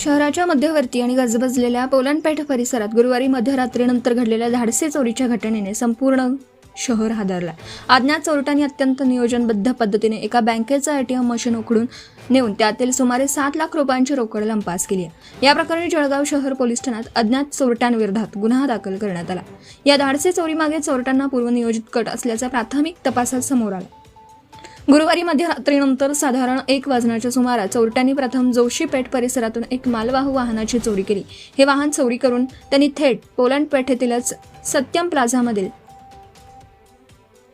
शहराच्या मध्यवर्ती आणि गजबजलेल्या पोलंडपेठ परिसरात गुरुवारी मध्यरात्रीनंतर घडलेल्या धाडसी चोरीच्या घटनेने संपूर्ण शहर हादरला। अज्ञात चोरट्यांनी अत्यंत नियोजनबद्ध पद्धतीने एका बँकेचं एटीएम मशीन उखडून नेऊन त्यातील सुमारे 7 लाख रुपयांची रोकड लंपास केली आहे। या प्रकरणी जळगाव शहर पोलीस ठाण्यात अज्ञात चोरट्यांविरोधात गुन्हा दाखल करण्यात आला। या धाडसी चोरीमागे चोरट्यांना पूर्वनियोजित कट असल्याचं प्राथमिक तपासात समोर आलं। गुरुवारी मध्यरात्रीनंतर साधारण 1 वाजण्याच्या सुमारास चोरट्यांनी प्रथम जोशीपेठ परिसरातून एक मालवाहू वाहनाची चोरी केली। हे वाहन चोरी करून त्यांनी थेट पोलंड पेठेतीलच सत्यम प्लाझामधील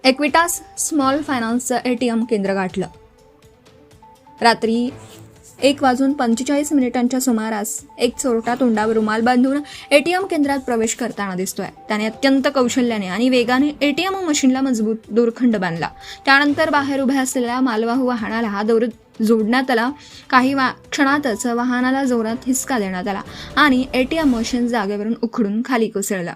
इक्विटास स्मॉल फायनान्सचं एटीएम केंद्र गाठलं। रात्री 1:45 सुमारास एक चोरटा तोंडावर रुमाल बांधून एटीएम केंद्रात प्रवेश करताना दिसतोय। त्याने अत्यंत कौशल्याने आणि वेगाने एटीएम मशीनला मजबूत दोरखंड बांधला। त्यानंतर बाहेर उभ्या असलेल्या मालवाहू वाहनाला हा दोर जोडण्यात आला। काही क्षणातच वाहनाला जोरात हिसका देण्यात आला आणि एटीएम मशीन जागेवरून उखडून खाली कोसळला।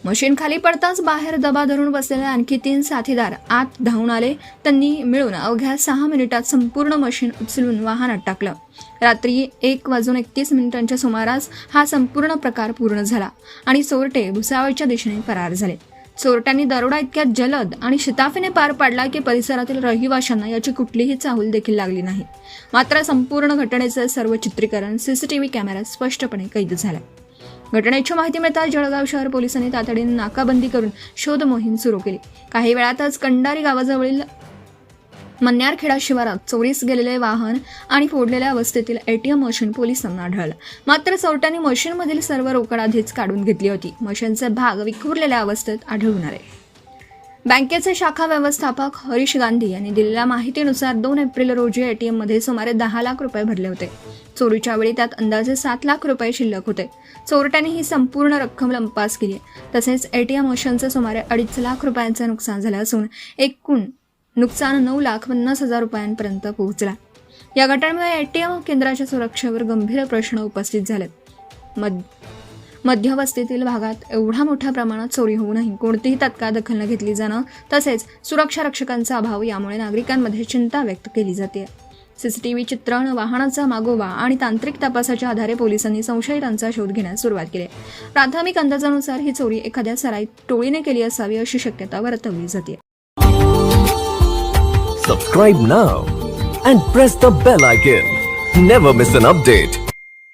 मशीन खाली पडताच बाहेर दबा धरून बसलेले आणखी 3 साथीदार आत धावून आले। त्यांनी मिळून अवघ्या 6 मिनिटात संपूर्ण मशीन उचलून वाहनात टाकलं। रात्री 1:31 सुमारास हा संपूर्ण प्रकार पूर्ण झाला आणि चोरटे भुसावळच्या दिशेने फरार झाले। चोरट्यांनी दरोडा इतक्या जलद आणि शिताफीने पार पाडला की परिसरातील रहिवाशांना याची कुठलीही चाहूल देखील लागली नाही। मात्र संपूर्ण घटनेचं सर्व चित्रीकरण सीसीटीव्ही कॅमेऱ्यात स्पष्टपणे कैद झालं। घटनेची माहिती मिळताच जळगाव शहर पोलिसांनी तातडीने नाकाबंदी करून शोध मोहीम सुरू केली। काही वेळातच कंडारी गावाजवळील मन्यारखेडा शिवारात चोरीस गेलेले वाहन आणि फोडलेल्या अवस्थेतील एटीएम मशीन पोलिसांना आढळलं। मात्र चोरट्यांनी मशीनमधील सर्व रोकड आधीच काढून घेतली होती। मशीनचे भाग विखुरलेल्या अवस्थेत आढळून आले। बँकेचे शाखा व्यवस्थापक हरीश गांधी यांनी दिलेल्या माहितीनुसार 2 एप्रिल रोजी एटीएममध्ये सुमारे 10 लाख रुपये भरले होते। चोरीच्या वेळी त्यात अंदाजे 7 लाख रुपये शिल्लक होते। चोरट्यांनी ही संपूर्ण रक्कम लंपास केली। तसेच एटीएम मशीनचं सुमारे 2.5 लाख रुपयांचे नुकसान झाले असून एकूण नुकसान 9,50,000 रुपयांपर्यंत पोहोचला। या घटनेमुळे एटीएम केंद्राच्या सुरक्षेवर गंभीर प्रश्न उपस्थित झालेत। मध्यवस्तीतील भागात एवढ्या मोठ्या प्रमाणात चोरी होऊनही कोणतीही तत्काळ दखल न घेतली जाणं तसेच सुरक्षा रक्षकांचा अभाव यामुळे नागरिकांमध्ये चिंता व्यक्त केली जाते। सीसीटीव्ही चित्रण, वाहनाचा मागोवा आणि तांत्रिक तपासाच्या आधारे पोलिसांनी संशयितांचा शोध घेण्यास सुरुवात केली। प्राथमिक अंदाजानुसार ही चोरी एखाद्या सराईत टोळीने केली असावी अशी शक्यता वर्तवली जाते। Subscribe now and press the bell icon. Never miss an update.